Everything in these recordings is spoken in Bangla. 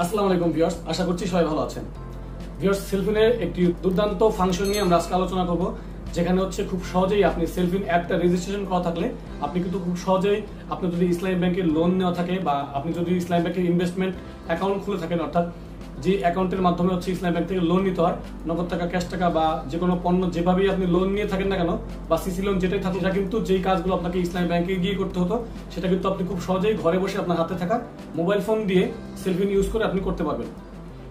আসসালামু আলাইকুম ভিউয়ার্স, আশা করছি সবাই ভালো আছেন। ভিউয়ার্স, সেলফিনের একটি দুর্দান্ত ফাংশন নিয়ে আমরা আজকে আলোচনা করব, যেখানে হচ্ছে খুব সহজেই আপনি সেলফিন অ্যাপটা রেজিস্ট্রেশন করা থাকলে আপনি কিন্তু খুব সহজেই, আপনি যদি ইসলামী ব্যাংকের লোন নেওয়া থাকে বা আপনি যদি ইসলামী ব্যাংকের ইনভেস্টমেন্ট অ্যাকাউন্ট খুলে থাকেন, অর্থাৎ যে অ্যাকাউন্টের মাধ্যমে হচ্ছে ইসলামী ব্যাংক থেকে লোন নিতে হয়, নগদ টাকা, ক্যাশ টাকা বা যে কোনো পণ্য যেভাবেই আপনি লোন নিয়ে থাকেন না কেন বা সিসি লোন যেটাই থাকে, সেটা কিন্তু যেই কাজগুলো আপনাকে ইসলামী ব্যাংকে গিয়ে করতে হতো সেটা কিন্তু আপনি খুব সহজেই ঘরে বসে আপনার হাতে থাকা মোবাইল ফোন দিয়ে সেলফিন ইউজ করে আপনি করতে পারবেন।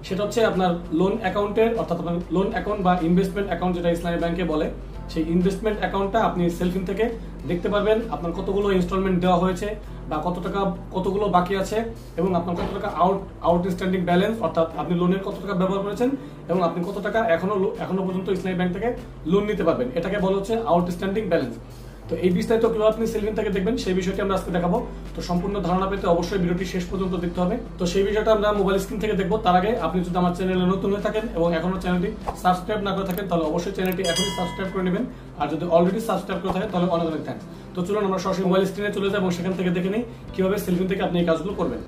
সেটা হচ্ছে আপনার লোন অ্যাকাউন্টের, অর্থাৎ আপনার লোন অ্যাকাউন্ট বা ইনভেস্টমেন্ট অ্যাকাউন্ট যেটা ইসলামী ব্যাংকে বলে, সেই ইনভেস্টমেন্ট অ্যাকাউন্টটা আপনি সেলফিন থেকে দেখতে পারবেন আপনার কতগুলো ইনস্টলমেন্ট দেওয়া হয়েছে বা কতগুলো বাকি আছে এবং আপনার কত টাকা আউটস্ট্যান্ডিং ব্যালেন্স, অর্থাৎ আপনি লোনের কত টাকা ব্যবহার করেছেন এবং আপনি কত টাকা এখনো পর্যন্ত ইসলামী ব্যাংক থেকে লোন নিতে পারবেন। এটাকে বলা হচ্ছে আউটস্ট্যান্ডিং ব্যালেন্স। তো এই বিস্তারিত কিভাবে আপনি সেলফিন থেকে দেখবেন সেই বিষয়টি আমরা আজকে দেখাবো। তো সম্পূর্ণ ধারণা পেতে অবশ্যই ভিডিওটি শেষ পর্যন্ত দেখতে হবে। তো সেই বিষয়টা আমরা মোবাইল স্ক্রিন থেকে দেখবো। তার আগে আপনি যদি আমার চ্যানেলে নতুন হয়ে থাকেন এবং এখনো চ্যানেলটি সাবস্ক্রাইব না করে থাকেন, তাহলে অবশ্যই চ্যানেলটি এখনই সাবস্ক্রাইব করে নেবেন। আর যদি অলরেডি সাবস্ক্রাইব করে থাকেন তাহলে অনেক অনেক থ্যাঙ্কস। তো চলুন আমরা সরাসরি মোবাইল স্ক্রিনে চলে যাই এবং সেখান থেকে দেখে নিই কিভাবে সেলফিন থেকে আপনি এই কাজগুলো করবেন।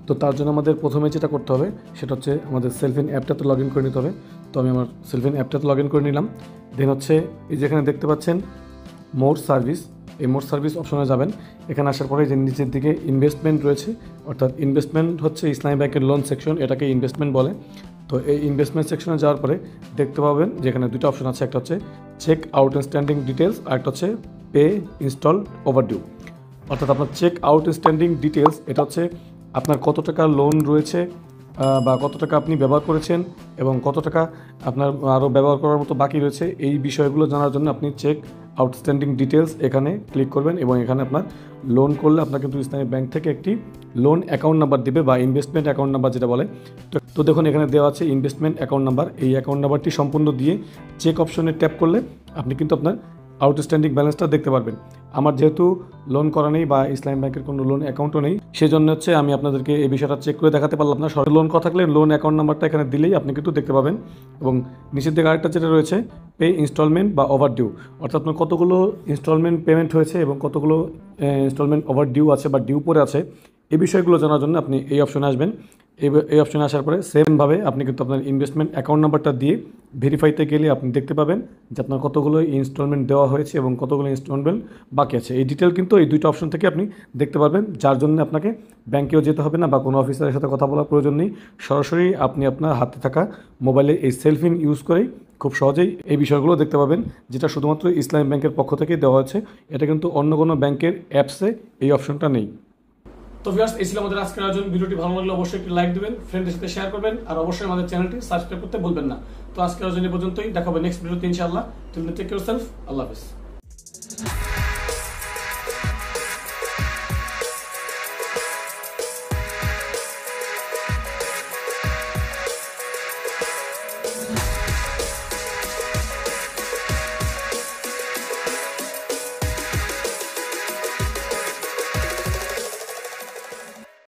তো তার জন্য আমাদের প্রথমে যেটা করতে হবে সেটা হচ্ছে আমাদের সেলফিন অ্যাপটাতে লগ ইন করে নিতে হবে। তো আমি আমার সেলফিন অ্যাপটাতে লগ ইন করে নিলাম। দেন হচ্ছে এই যেখানে দেখতে পাচ্ছেন মোর সার্ভিস, এই মোর সার্ভিস অপশনে যাবেন। এখানে আসার পরে যে নিচের দিকে ইনভেস্টমেন্ট রয়েছে, অর্থাৎ ইনভেস্টমেন্ট হচ্ছে ইসলামী ব্যাংকের লোন সেকশন, এটাকে ইনভেস্টমেন্ট বলে। তো এই ইনভেস্টমেন্ট সেকশনে যাওয়ার পরে দেখতে পাবেন যেখানে দুটো অপশন আছে, একটা হচ্ছে চেক আউটস্ট্যান্ডিং ডিটেলস আর একটা হচ্ছে পে ইনস্টল ওভারডিউ। অর্থাৎ আপনার চেক আউটস্ট্যান্ডিং ডিটেলস, এটা হচ্ছে আপনার কত টাকা লোন রয়েছে বা কত টাকা আপনি ব্যবহার করেছেন এবং কত টাকা আপনার আরও ব্যবহার করার মতো বাকি রয়েছে, এই বিষয়গুলো জানার জন্য আপনি চেক আউটস্ট্যান্ডিং ডিটেলস এখানে ক্লিক করবেন এবং এখানে আপনার লোন করলে আপনার কিন্তু ইসলামী ব্যাংক থেকে একটি লোন অ্যাকাউন্ট নাম্বার দিবে বা ইনভেস্টমেন্ট অ্যাকাউন্ট নাম্বার যেটা বলে। তো দেখুন এখানে দেওয়া আছে ইনভেস্টমেন্ট অ্যাকাউন্ট নাম্বার। এই অ্যাকাউন্ট নাম্বারটি সম্পূর্ণ দিয়ে চেক অপশনে ট্যাপ করলে আপনি কিন্তু আপনার আউটস্ট্যান্ডিং ব্যালেন্সটা দেখতে পারবেন। আমার যেহেতু লোন করা নেই বা ইসলামী ব্যাংকের কোনো লোন অ্যাকাউন্টও নেই, সেই জন্য হচ্ছে আমি আপনাদেরকে এই বিষয়টা চেক করে দেখাতে পারলাম না। সরকারি লোন করা থাকলে লোন অ্যাকাউন্ট নাম্বারটা এখানে দিলেই আপনি কিন্তু দেখতে পাবেন। এবং নিচের দিকে আরেকটা যেটা রয়েছে পে ইনস্টলমেন্ট বা ওভারডিউ, অর্থাৎ আপনার কতগুলো ইনস্টলমেন্ট পেমেন্ট হয়েছে এবং কতগুলো ইনস্টলমেন্ট ওভারডিউ আছে বা ডিউ পরে আছে, এই বিষয়গুলো জানার জন্য আপনি এই অপশনে আসবেন। এই অপশনে আসার পরে সেমভাবে আপনি কিন্তু আপনার ইনভেস্টমেন্ট অ্যাকাউন্ট নাম্বারটা দিয়ে ভেরিফাইতে গেলে আপনি দেখতে পাবেন যে আপনার কতগুলো ইনস্টলমেন্ট দেওয়া হয়েছে এবং কতগুলো ইনস্টলমেন্ট বাকি আছে। এই ডিটেল কিন্তু এই দুইটা অপশন থেকে আপনি দেখতে পারবেন, যার জন্য আপনাকে ব্যাংকেও যেতে হবে না বা কোনো অফিসারের সাথে কথা বলার প্রয়োজন নেই। সরাসরি আপনি আপনার হাতে থাকা মোবাইলে এই সেলফিন ইউজ করেই খুব সহজেই এই বিষয়গুলো দেখতে পাবেন, যেটা শুধুমাত্র ইসলামী ব্যাংকের পক্ষ থেকে দেওয়া হয়েছে। এটা কিন্তু অন্য কোনো ব্যাংকের অ্যাপসে এই অপশনটা নেই। তো ভিউয়ার্স, এই ছিল আমাদের আজকের আয়োজন। ভিডিওটি ভালো লাগলে অবশ্যই একটি লাইক দিবেন, ফ্রেন্ডদের সাথে শেয়ার করবেন আর অবশ্যই আমাদের চ্যানেলটি সাবস্ক্রাইব করতে ভুলবেন না। তো আজকের আয়োজন এই পর্যন্তই, দেখা হবে নেক্সট ভিডিওতে ইনশাআল্লাহ। Till then take care yourself. আল্লাহ হাফেজ।